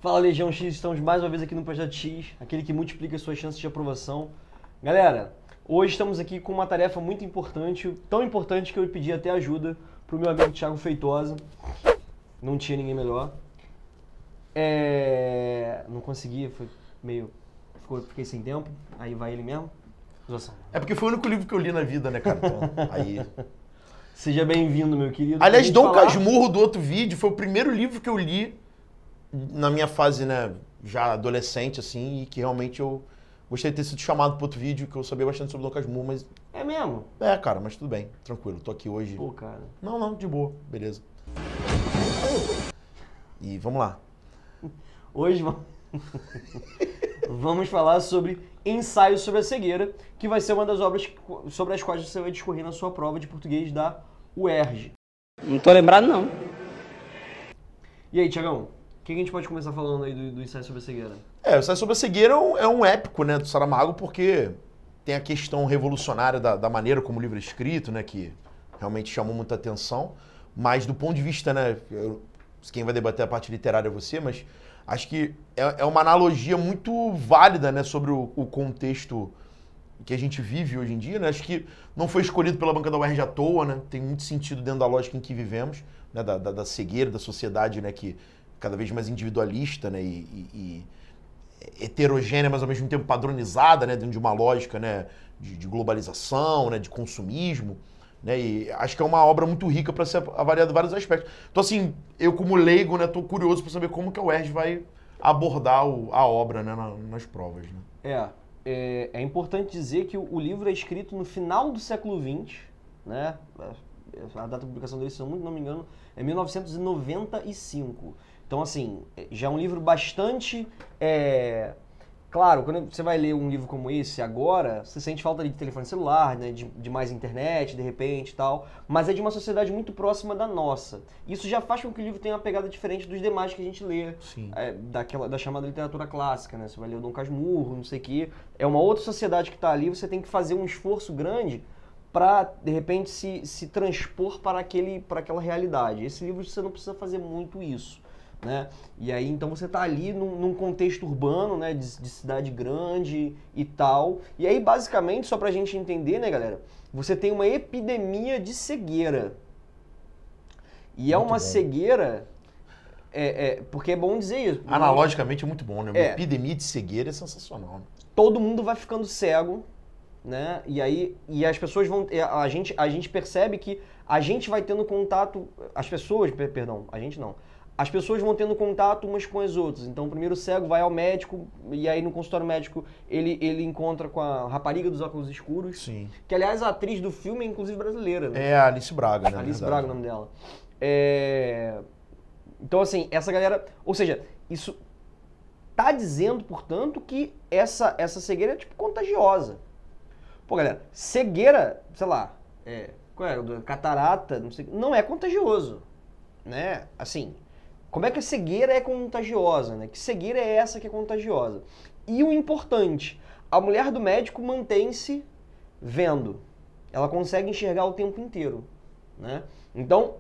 Fala Legião X, estamos mais uma vez aqui no Projeto X, aquele que multiplica suas chances de aprovação. Galera, hoje estamos aqui com uma tarefa muito importante, tão importante que eu pedi até ajuda pro meu amigo Thiago Feitosa. Não tinha ninguém melhor. Não consegui, foi meio... Fiquei sem tempo, aí vai ele mesmo. É porque foi o único livro que eu li na vida, né, cara? Então, aí... Seja bem-vindo, meu querido. Aliás, Dom Casmurro, do outro vídeo, foi o primeiro livro que eu li na minha fase, né, já adolescente, assim, e que realmente eu gostei de ter sido chamado para outro vídeo, que eu sabia bastante sobre Dom Casmurro, mas... É mesmo? É, cara, mas tudo bem, tranquilo, tô aqui hoje. Pô, cara. Não, de boa, beleza. E vamos lá. Hoje vamos falar sobre Ensaio sobre a Cegueira, que vai ser uma das obras sobre as quais você vai discorrer na sua prova de português da UERJ. Não tô lembrado, não. E aí, Thiagão, o que a gente pode começar falando aí do Ensaio sobre a Cegueira? O Ensaio sobre a Cegueira é um épico, né, do Saramago, porque tem a questão revolucionária da maneira como o livro é escrito, né, que realmente chamou muita atenção, mas do ponto de vista, né, quem vai debater a parte literária é você, mas acho que é uma analogia muito válida, né, sobre o contexto que a gente vive hoje em dia, né? Acho que não foi escolhido pela banca da UERJ à toa, né? Tem muito sentido dentro da lógica em que vivemos, né? Da cegueira, da sociedade, né? Que cada vez mais individualista, né? E heterogênea, mas ao mesmo tempo padronizada, né? Dentro de uma lógica, né? De globalização, né? De consumismo, né? E acho que é uma obra muito rica para ser avaliada em vários aspectos. Então, assim, eu como leigo, né? Tô curioso para saber como que a UERJ vai abordar a obra, né? Nas provas, né? É importante dizer que o livro é escrito no final do século XX, né? A data de publicação dele, se eu não me engano, é 1995. Então, assim, já é um livro bastante... Claro, quando você vai ler um livro como esse agora, você sente falta de telefone celular, né, de mais internet, de repente e tal, mas é de uma sociedade muito próxima da nossa. Isso já faz com que o livro tenha uma pegada diferente dos demais que a gente lê, da chamada literatura clássica, né? Você vai ler o Dom Casmurro, não sei o quê. É uma outra sociedade que está ali, você tem que fazer um esforço grande para, de repente, se transpor para aquela realidade. Esse livro você não precisa fazer muito isso. Né? E aí, então, você tá ali num contexto urbano, né, de cidade grande e tal. E aí, basicamente, só pra gente entender, né, galera, você tem uma epidemia de cegueira. E é uma cegueira... porque é bom dizer isso. Analogicamente é muito bom, né? Uma epidemia de cegueira é sensacional. Né? Todo mundo vai ficando cego, né? E aí as pessoas vão... A gente percebe que a gente vai tendo contato... As pessoas vão tendo contato umas com as outras. Então, o primeiro cego vai ao médico, e aí no consultório médico ele encontra com a rapariga dos óculos escuros. Sim. Que, aliás, a atriz do filme é inclusive brasileira. Né? É a Alice Braga, né? Alice Braga, o nome dela. Então, assim, essa galera... Ou seja, isso tá dizendo, portanto, que essa cegueira é, tipo, contagiosa. Pô, galera, cegueira, sei lá, qual é? Catarata, não sei... Não é contagioso, né? Assim... Como é que a cegueira é contagiosa, né? Que cegueira é essa que é contagiosa? E o importante, a mulher do médico mantém-se vendo. Ela consegue enxergar o tempo inteiro, né? Então,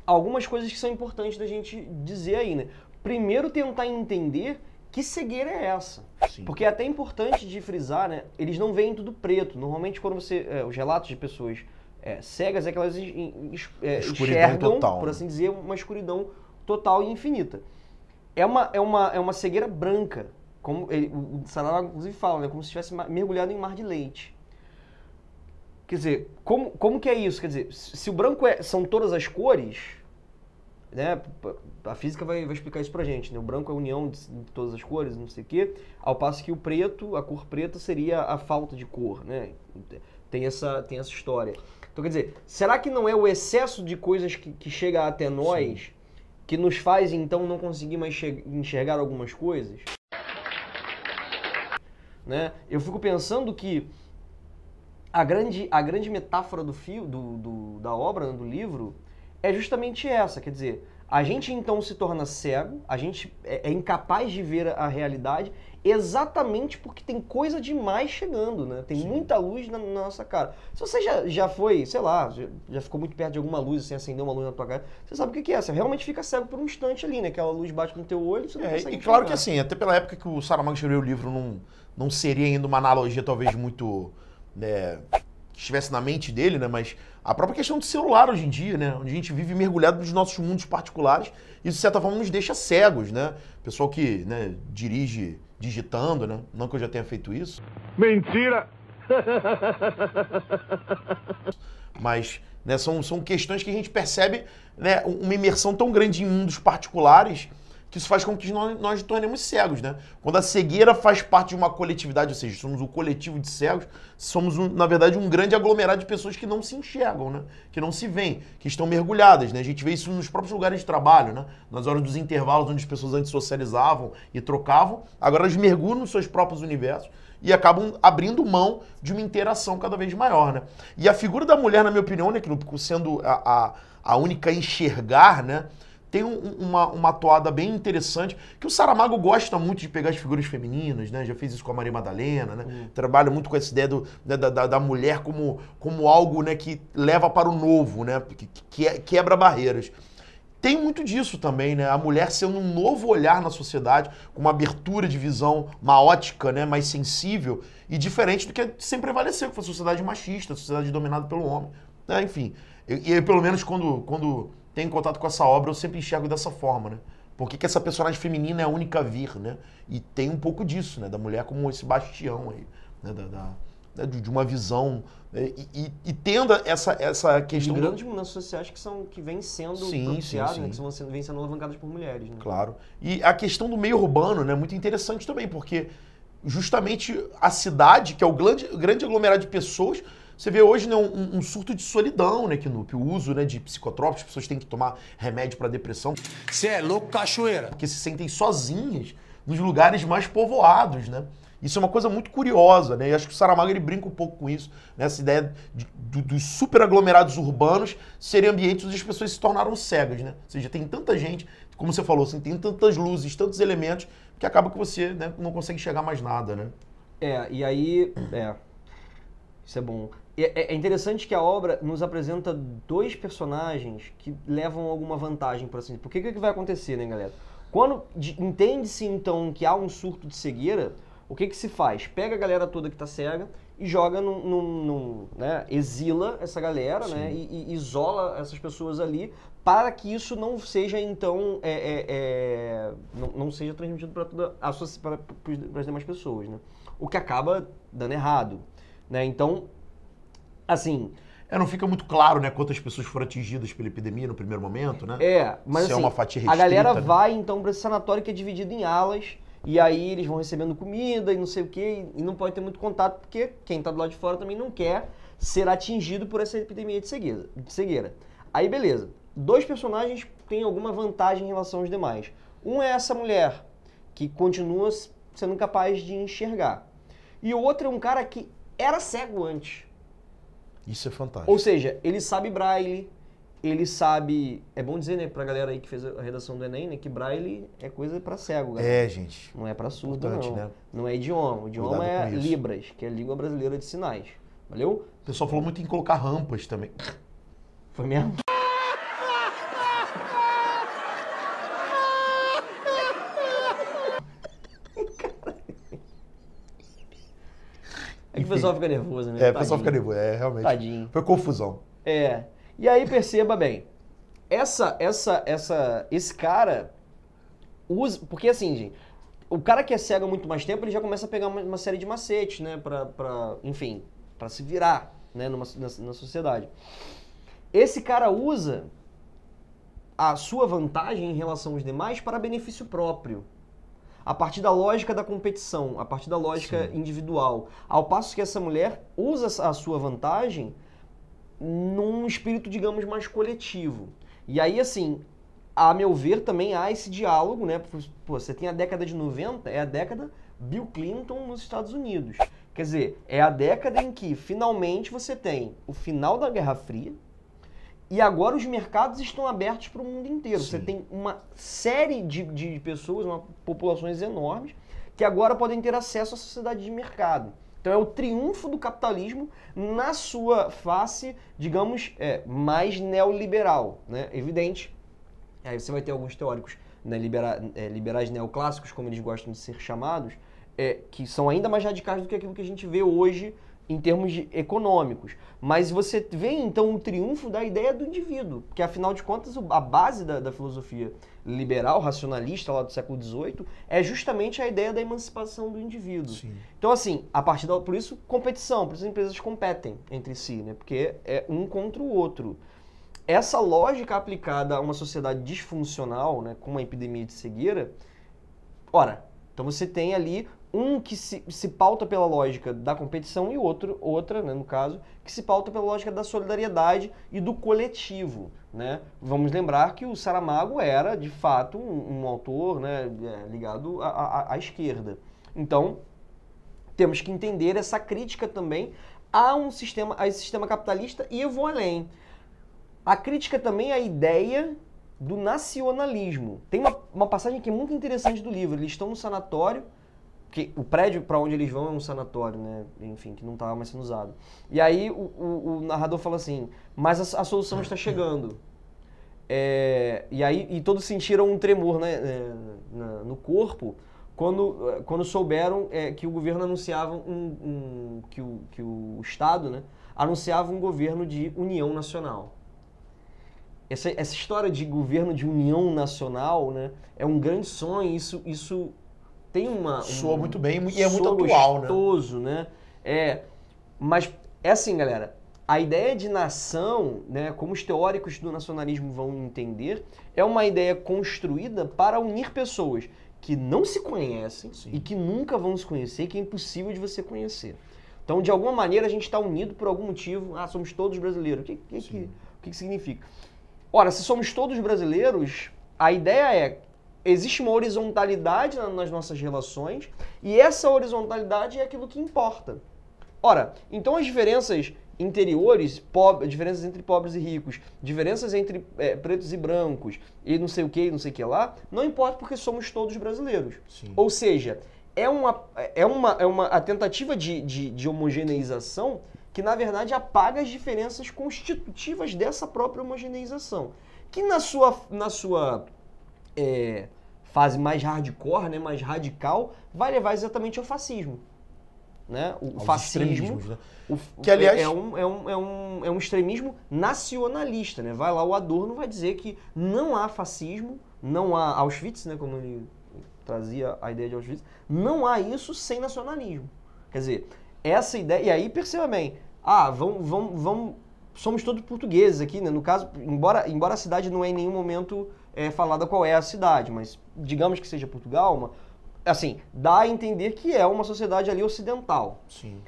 algumas coisas que são importantes da gente dizer aí, né? Primeiro, tentar entender que cegueira é essa. Sim. Porque é até importante de frisar, né? Eles não veem tudo preto. Normalmente, quando você... os relatos de pessoas cegas é que elas enxergam, total, por assim dizer, uma escuridão total e infinita. É uma cegueira branca, como o Saramago inclusive fala, né, como se estivesse mergulhado em mar de leite. Quer dizer, como que é isso? Quer dizer, se o branco são todas as cores, né, a física vai explicar isso pra gente, né? O branco é a união de todas as cores, não sei o quê, ao passo que o preto, a cor preta seria a falta de cor, né? Tem essa história. Então, quer dizer, será que não é o excesso de coisas que chega até nós... Sim. Que nos faz, então, não conseguir mais enxergar algumas coisas? Né? Eu fico pensando que a grande metáfora da obra, né, do livro, é justamente essa. Quer dizer, a gente, então, se torna cego, a gente é incapaz de ver a realidade exatamente porque tem coisa demais chegando, né? Tem muita luz na nossa cara. Se você já foi, sei lá, já ficou muito perto de alguma luz, assim, acendeu uma luz na tua cara, você sabe o que é. Você realmente fica cego por um instante ali, né? Aquela luz bate no teu olho e você não consegue E claro enxergar. que assim, até pela época que o Saramago escreveu o livro, não seria ainda uma analogia talvez muito... né, que estivesse na mente dele, né? Mas a própria questão do celular hoje em dia, né? Onde a gente vive mergulhado nos nossos mundos particulares, isso de certa forma nos deixa cegos, né? Pessoal que, né, dirige digitando, né? Não que eu já tenha feito isso. Mentira! Mas, né, são questões que a gente percebe, né, uma imersão tão grande em mundos particulares que isso faz com que nós nos tornemos cegos, né? Quando a cegueira faz parte de uma coletividade, ou seja, somos um coletivo de cegos, somos, na verdade, um grande aglomerado de pessoas que não se enxergam, né? Que não se veem, que estão mergulhadas, né? A gente vê isso nos próprios lugares de trabalho, né? Nas horas dos intervalos, onde as pessoas antes socializavam e trocavam, agora elas mergulham nos seus próprios universos e acabam abrindo mão de uma interação cada vez maior, né? E a figura da mulher, na minha opinião, né, sendo a única a enxergar, né? Tem uma toada bem interessante, que o Saramago gosta muito de pegar as figuras femininas, né? Já fez isso com a Maria Madalena, né? Trabalha muito com essa ideia da mulher como algo, né, que leva para o novo, né? Que quebra barreiras. Tem muito disso também, né? A mulher sendo um novo olhar na sociedade, com uma abertura de visão, uma ótica, né, mais sensível e diferente do que sempre prevaleceu, que foi a sociedade machista, a sociedade dominada pelo homem. Né? Enfim, e pelo menos quando tenho contato com essa obra, eu sempre enxergo dessa forma, né? Por que essa personagem feminina é a única a vir, né? E tem um pouco disso, né? Da mulher como esse bastião aí, né? De uma visão, né? E tendo essa questão... De grandes mudanças sociais que vêm sendo propiciadas, né? Que vêm sendo alavancadas por mulheres, né? Claro. E a questão do meio urbano, né? Muito interessante também, porque justamente a cidade, que é o grande aglomerado de pessoas... Você vê hoje, né, um surto de solidão, né, Knup? O uso, né, de psicotrópicos, as pessoas têm que tomar remédio para depressão. Você é louco, cachoeira! Porque se sentem sozinhas nos lugares mais povoados, né? Isso é uma coisa muito curiosa, né? E acho que o Saramago ele brinca um pouco com isso, né? Essa ideia dos super aglomerados urbanos serem ambientes onde as pessoas se tornaram cegas, né? Ou seja, tem tanta gente, como você falou, assim, tem tantas luzes, tantos elementos, que acaba que você, né, não consegue enxergar mais nada, né? E aí... Isso é bom. É interessante que a obra nos apresenta dois personagens que levam alguma vantagem, por assim dizer. Por que vai acontecer, né, galera? Quando entende-se, então, que há um surto de cegueira, o que se faz? Pega a galera toda que tá cega e joga né, exila essa galera, né, e isola essas pessoas ali, para que isso não seja, então, não seja transmitido para as demais pessoas, né? O que acaba dando errado. Né? Então, assim... Não fica muito claro, né, quantas pessoas foram atingidas pela epidemia no primeiro momento, né? Mas se assim, é uma fatia restrita, a galera né? vai, então, para esse sanatório que é dividido em alas, e aí eles vão recebendo comida e não sei o quê, e não pode ter muito contato, porque quem tá do lado de fora também não quer ser atingido por essa epidemia de cegueira. Aí, beleza. Dois personagens têm alguma vantagem em relação aos demais. Um é essa mulher, que continua sendo capaz de enxergar. E o outro é um cara que era cego antes. Isso é fantástico. Ou seja, ele sabe braille, ele sabe... É bom dizer, né, pra galera aí que fez a redação do Enem, né, que braille é coisa pra cego, galera. Gente. Não é pra surdo, não. Né? Não é idioma. O idioma é Libras, que é a língua brasileira de sinais. Valeu? O pessoal falou muito em colocar rampas também. Foi mesmo? É que o pessoal fica nervoso, né? O pessoal fica nervoso, realmente. Tadinho. Foi confusão. E aí perceba bem, esse cara usa... Porque assim, gente, o cara que é cego há muito mais tempo, ele já começa a pegar uma série de macetes, né? Enfim, pra se virar, né? Na sociedade. Esse cara usa a sua vantagem em relação aos demais para benefício próprio. A partir da lógica da competição, a partir da lógica individual. Ao passo que essa mulher usa a sua vantagem num espírito, digamos, mais coletivo. E aí, assim, a meu ver, também há esse diálogo, né? Pô, você tem a década de 90, é a década Bill Clinton nos Estados Unidos. Quer dizer, é a década em que, finalmente, você tem o final da Guerra Fria, e agora os mercados estão abertos para o mundo inteiro. Sim. Você tem uma série de pessoas, populações enormes, que agora podem ter acesso à sociedade de mercado. Então é o triunfo do capitalismo na sua face, digamos, mais neoliberal, né? Evidente. Aí você vai ter alguns teóricos, né, liberais neoclássicos, como eles gostam de ser chamados, que são ainda mais radicais do que aquilo que a gente vê hoje em termos econômicos. Mas você vê, então, o triunfo da ideia do indivíduo, porque, afinal de contas, a base da filosofia liberal, racionalista, lá do século XVIII, é justamente a ideia da emancipação do indivíduo. Sim. Então, assim, por isso, competição, por isso as empresas competem entre si, né? Porque é um contra o outro. Essa lógica aplicada a uma sociedade disfuncional, né, com uma epidemia de cegueira, então você tem ali um que se pauta pela lógica da competição e outra, né, no caso, que se pauta pela lógica da solidariedade e do coletivo, né? Vamos lembrar que o Saramago era, de fato, um autor, né, ligado à esquerda. Então, temos que entender essa crítica também a esse sistema capitalista, e eu vou além. A crítica também à ideia do nacionalismo. Tem uma passagem que é muito interessante do livro. Eles estão no sanatório, que o prédio para onde eles vão é um sanatório, né? Enfim, que não estava mais sendo usado. E aí o narrador fala assim, mas a solução está chegando. E todos sentiram um tremor, né, no corpo quando souberam que o governo anunciava que o Estado, né, anunciava um governo de união nacional. Essa história de governo de união nacional, né, é um grande sonho. Isso tem soa muito bem e é muito soa atual, gostoso, né? Mas é assim, galera, a ideia de nação, né, como os teóricos do nacionalismo vão entender, é uma ideia construída para unir pessoas que não se conhecem. Sim. E que nunca vão se conhecer, que é impossível de você conhecer. Então, de alguma maneira, a gente está unido por algum motivo. Somos todos brasileiros. O que significa? Ora, se somos todos brasileiros, a ideia existe uma horizontalidade nas nossas relações, e essa horizontalidade é aquilo que importa. Ora, então as diferenças interiores, diferenças entre pobres e ricos, diferenças entre pretos e brancos, e não sei o que, não sei o que lá, não importa porque somos todos brasileiros. Sim. Ou seja, a tentativa de homogeneização que, na verdade, apaga as diferenças constitutivas dessa própria homogeneização, que na sua fase mais hardcore, né, mais radical, vai levar exatamente ao fascismo. Né? O fascismo, né? Que, aliás, é um extremismo nacionalista. Né? Vai lá, o Adorno vai dizer que não há fascismo, não há Auschwitz, né, como ele trazia a ideia de Auschwitz, não há isso sem nacionalismo. Quer dizer, essa ideia... E aí, perceba bem, somos todos portugueses aqui, né? No caso, embora a cidade não é em nenhum momento falada qual é a cidade, mas digamos que seja Portugal, assim, dá a entender que é uma sociedade ali ocidental. Sim.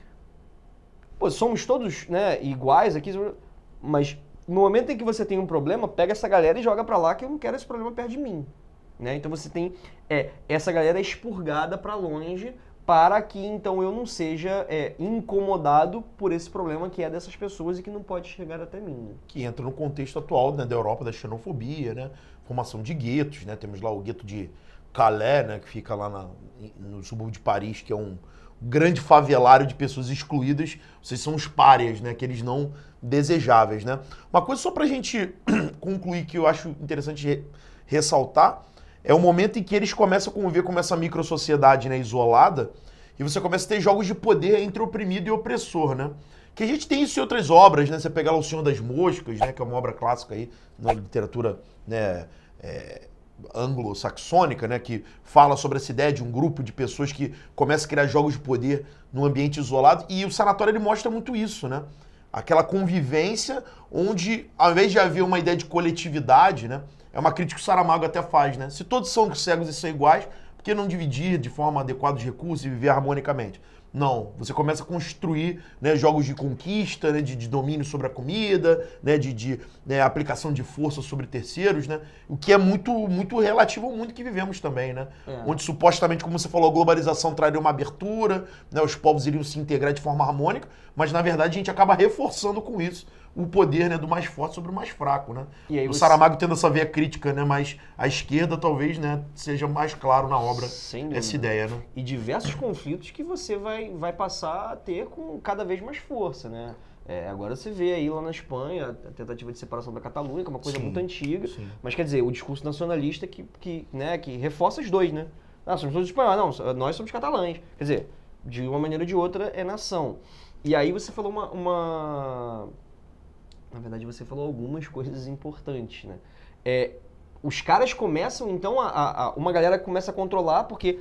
Pô, somos todos, né, iguais aqui, mas no momento em que você tem um problema, pega essa galera e joga pra lá, que eu não quero esse problema perto de mim. Né? Então você tem essa galera expurgada pra longe, para que então eu não seja incomodado por esse problema que é dessas pessoas e que não pode chegar até mim. Né? Que entra no contexto atual, né, da Europa, da xenofobia, né? Formação de guetos, né? Temos lá o gueto de Calais, né, que fica lá no subúrbio de Paris, que é um grande favelário de pessoas excluídas. Vocês são os párias, né, aqueles não desejáveis, né? Uma coisa só pra gente concluir que eu acho interessante ressaltar é o momento em que eles começam a conviver com essa microsociedade, né, isolada, e você começa a ter jogos de poder entre oprimido e opressor, né? Que a gente tem isso em outras obras, né? Você pegar lá O Senhor das Moscas, né, que é uma obra clássica aí na literatura, né, anglo-saxônica, né, que fala sobre essa ideia de um grupo de pessoas que começa a criar jogos de poder num ambiente isolado, e o Sanatório ele mostra muito isso, né? Aquela convivência onde, ao invés de haver uma ideia de coletividade, né, é uma crítica que o Saramago até faz, né? Se todos são cegos e são iguais, por que não dividir de forma adequada os recursos e viver harmonicamente? Não. Você começa a construir, né, jogos de conquista, né, de domínio sobre a comida, né, né, aplicação de força sobre terceiros, né? O que é muito relativo ao mundo que vivemos também, né? Onde supostamente, como você falou, a globalização traria uma abertura, né, os povos iriam se integrar de forma harmônica, mas na verdade a gente acaba reforçando com isso o poder, né, do mais forte sobre o mais fraco, né? E aí o Saramago tendo essa veia crítica, né, mas a esquerda talvez, né, seja mais claro na obra essa ideia, né? E diversos conflitos que você vai passar a ter com cada vez mais força, né? Agora você vê aí lá na Espanha a tentativa de separação da Catalunha, que é uma coisa muito antiga, mas quer dizer, o discurso nacionalista que reforça os dois, né? Somos todos espanhóis, não, nós somos catalães. Quer dizer, de uma maneira ou de outra é nação. E aí você falou na verdade, você falou algumas coisas importantes, né? Os caras começam, então, uma galera começa a controlar, porque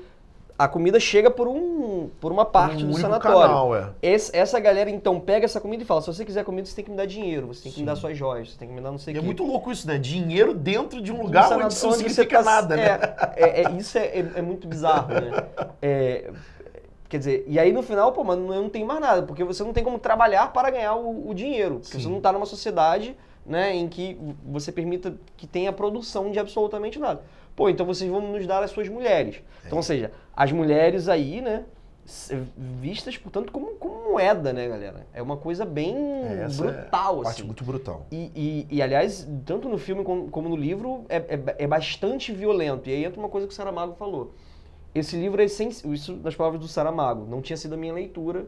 a comida chega por uma parte do sanatório. Canal, Essa galera, então, pega essa comida e fala, se você quiser comida, você tem que me dar dinheiro, você tem que me dar suas joias, você tem que me dar não sei o quê. É muito louco isso, né? Dinheiro dentro de um lugar onde isso não significa nada, né? Isso é muito bizarro, né? Quer dizer, e aí no final, pô, mano, não tem mais nada, porque você não tem como trabalhar para ganhar o dinheiro. Porque você não está numa sociedade, né, em que você permita que tenha produção de absolutamente nada. Pô, então vocês vão nos dar as suas mulheres. Então, ou seja, as mulheres aí, né, vistas, portanto, como moeda, né, galera? É uma coisa bem brutal, assim. Parte muito brutal. E, aliás, tanto no filme como no livro, é bastante violento. E aí entra uma coisa que o Saramago falou. Esse livro é essencial, isso nas palavras do Saramago, não tinha sido a minha leitura,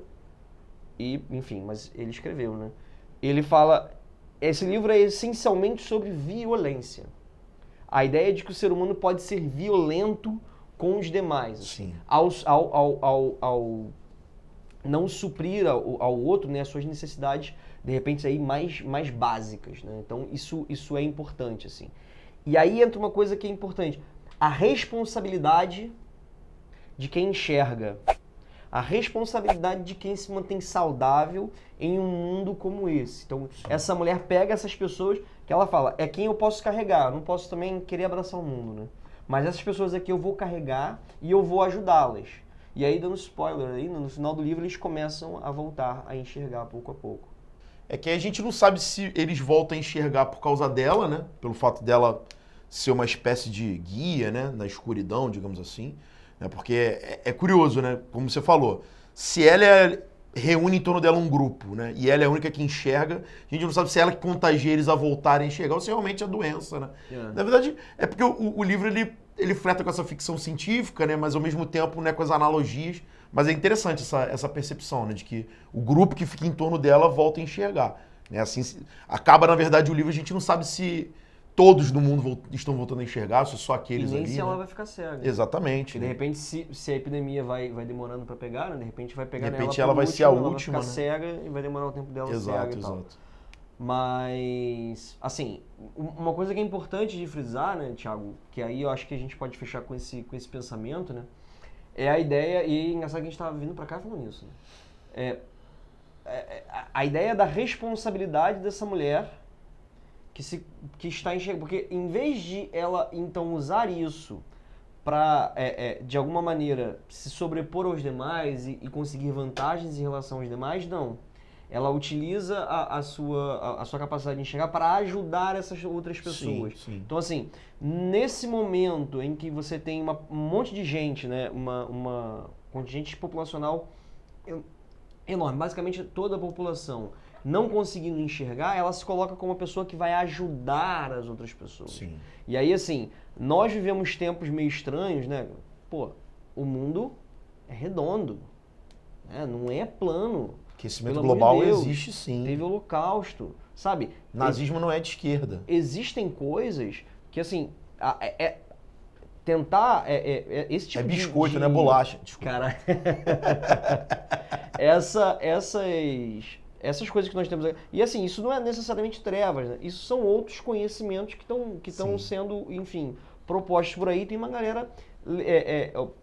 e, enfim, mas ele escreveu, né? Ele fala, esse livro é essencialmente sobre violência. A ideia de que o ser humano pode ser violento com os demais. Assim, ao não suprir ao outro, né, as suas necessidades, de repente, aí, mais básicas, né? Então, isso é importante, assim. E aí entra uma coisa que é importante, a responsabilidade de quem enxerga, a responsabilidade de quem se mantém saudável em um mundo como esse. Então, essa mulher pega essas pessoas que ela fala, é quem eu posso carregar, eu não posso também querer abraçar o mundo, né? Mas essas pessoas aqui eu vou carregar e eu vou ajudá-las. E aí, dando spoiler, aí, no final do livro eles começam a voltar a enxergar pouco a pouco. É que a gente não sabe se eles voltam a enxergar por causa dela, né? Pelo fato dela ser uma espécie de guia, né? Na escuridão, digamos assim. Porque é curioso, né? Como você falou, se ela reúne em torno dela um grupo, né? E ela é a única que enxerga, a gente não sabe se ela que contagia eles a voltarem a enxergar ou se realmente é a doença, né? Na verdade, é porque o livro, ele fleta com essa ficção científica, né? Mas ao mesmo tempo, né, com as analogias. Mas é interessante essa percepção, né? De que o grupo que fica em torno dela volta a enxergar. Né? Assim, acaba, na verdade, o livro, a gente não sabe se todos no mundo estão voltando a enxergar, se só aqueles ali. E nem se ela né? vai ficar cega. Exatamente. Porque, de repente, se a epidemia vai demorando para pegar, né? De repente vai pegar nela. De repente ela vai ser a última, ela vai ficar cega e vai demorar o tempo dela cega e tal. Exato. Mas, assim, uma coisa que é importante de frisar, né, Thiago, que aí eu acho que a gente pode fechar com esse pensamento, né? É a ideia, e é engraçado que a gente estava vindo para cá falando isso, né? A ideia da responsabilidade dessa mulher que está enxergando. Porque em vez de ela, então, usar isso para, de alguma maneira, se sobrepor aos demais e conseguir vantagens em relação aos demais, não. Ela utiliza a sua capacidade de enxergar para ajudar essas outras pessoas. Sim. Então, assim, nesse momento em que você tem um monte de gente, né, uma contingente populacional enorme, basicamente toda a população, não conseguindo enxergar, ela se coloca como uma pessoa que vai ajudar as outras pessoas. Sim. E aí, assim, nós vivemos tempos meio estranhos, né? Pô, o é redondo, né? Não é plano. Aquecimento global existe sim. Teve holocausto, sabe? Nazismo não é de esquerda. Existem coisas que, assim, tentar esse tipo de... É biscoito, não é bolacha. Desculpa. Cara, essas coisas que nós temos aqui. E assim, isso não é necessariamente trevas, né? Isso são outros conhecimentos que estão sendo, enfim, propostos por aí. Tem uma galera,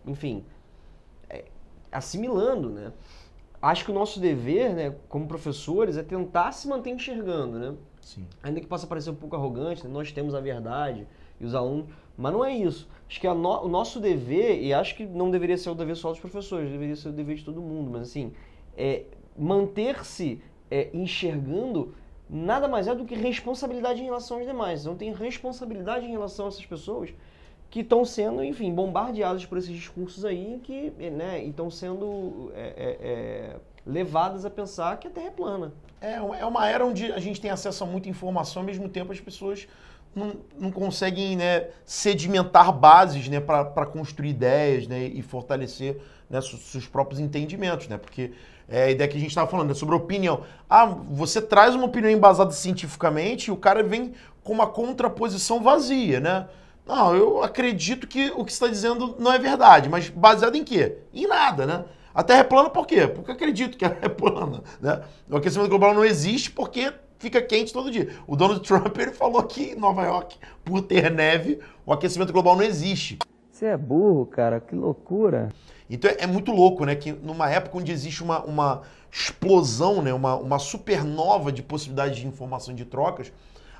enfim, assimilando, né? Acho que o nosso dever, né, como professores, é tentar se manter enxergando, né? Sim. Ainda que possa parecer um pouco arrogante, né? Nós temos a verdade e os alunos... Mas não é isso. Acho que o nosso dever, e acho que não deveria ser o dever só dos professores, deveria ser o dever de todo mundo, mas assim, manter-se enxergando nada mais é do que responsabilidade em relação aos demais. Então tem responsabilidade em relação a essas pessoas que estão sendo, enfim, bombardeadas por esses discursos aí que, né, estão sendo levadas a pensar que a Terra é plana. É uma era onde a gente tem acesso a muita informação, ao mesmo tempo as pessoas não conseguem, né, sedimentar bases, né, para construir ideias, né, e fortalecer, né, seus próprios entendimentos, né, porque a ideia que a gente estava falando, né, sobre opinião. Você traz uma opinião embasada cientificamente e o cara vem com uma contraposição vazia, né? Não, eu acredito que o que você está dizendo não é verdade, mas baseado em quê? Em nada, né? A Terra é plana por quê? Porque eu acredito que ela é plana, né? O aquecimento global não existe porque fica quente todo dia. O Donald Trump, ele falou que em Nova York, por ter neve, o aquecimento global não existe. Você é burro, cara, que loucura. Então é muito louco, né? Que numa época onde existe uma explosão, né? Uma supernova de possibilidades de informação e de trocas,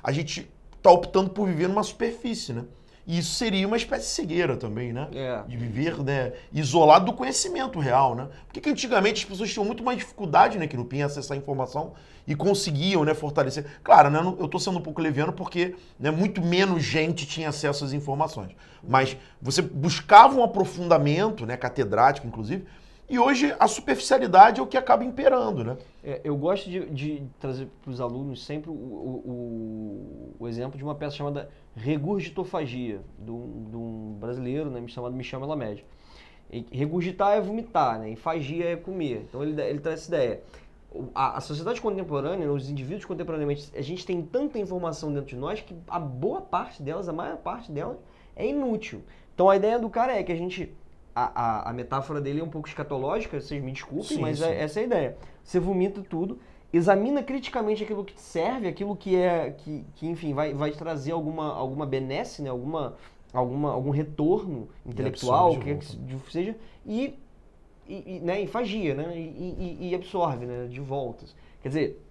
a gente está optando por viver numa superfície, né? E isso seria uma espécie de cegueira também, né? De viver, né, isolado do conhecimento real, né? Porque antigamente as pessoas tinham muito mais dificuldade, né, que no PIN, acessar a informação e conseguiam, né, fortalecer. Claro, né, eu estou sendo um pouco leviano porque, né, muito menos gente tinha acesso às informações. Mas você buscava um aprofundamento, né, catedrático, inclusive, e hoje a superficialidade é o que acaba imperando, né? Eu gosto de trazer para os alunos sempre o exemplo de uma peça chamada Regurgitofagia, de um brasileiro, né, chamado Michel Melamed. Regurgitar é vomitar, né, e fagia é comer. Então ele traz essa ideia. A sociedade contemporânea, os indivíduos contemporaneamente, a gente tem tanta informação dentro de nós que a boa parte delas, a maior parte delas, é inútil. Então a ideia do cara é que a gente... A metáfora dele é um pouco escatológica, vocês me desculpem, Sim, mas sim. Essa é a ideia. Você vomita tudo, examina criticamente aquilo que te serve, aquilo que enfim, vai te trazer alguma benesse, né? algum retorno intelectual, o que seja, né? E fagia, né? E absorve, né? De voltas. Quer dizer,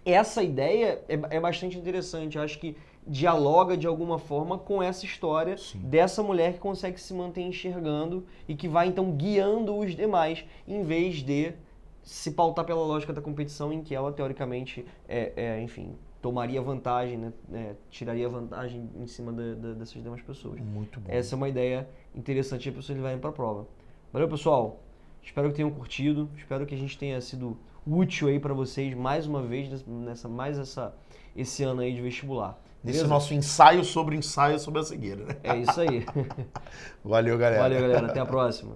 essa ideia é bastante interessante. Eu acho que dialoga de alguma forma com essa história dessa mulher que consegue se manter enxergando e que vai então guiando os demais, em vez de se pautar pela lógica da competição em que ela teoricamente, enfim, tomaria vantagem, né, tiraria vantagem em cima dessas demais pessoas. Muito bom. Essa é uma ideia interessante para as pessoas levarem para a prova. Valeu, pessoal. Espero que tenham curtido. Espero que a gente tenha sido útil aí para vocês mais uma vez esse ano aí de vestibular. Nesse nosso ensaio sobre a cegueira, né? É isso aí. Valeu, galera. Valeu, galera. Até a próxima.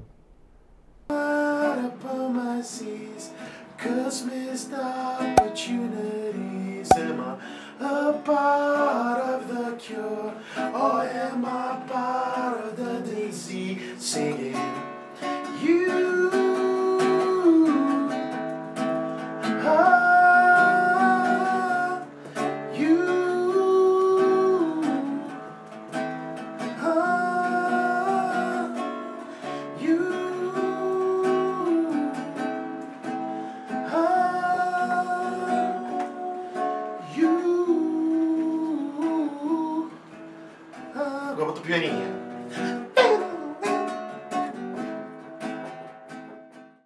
Agora bota o pianinho.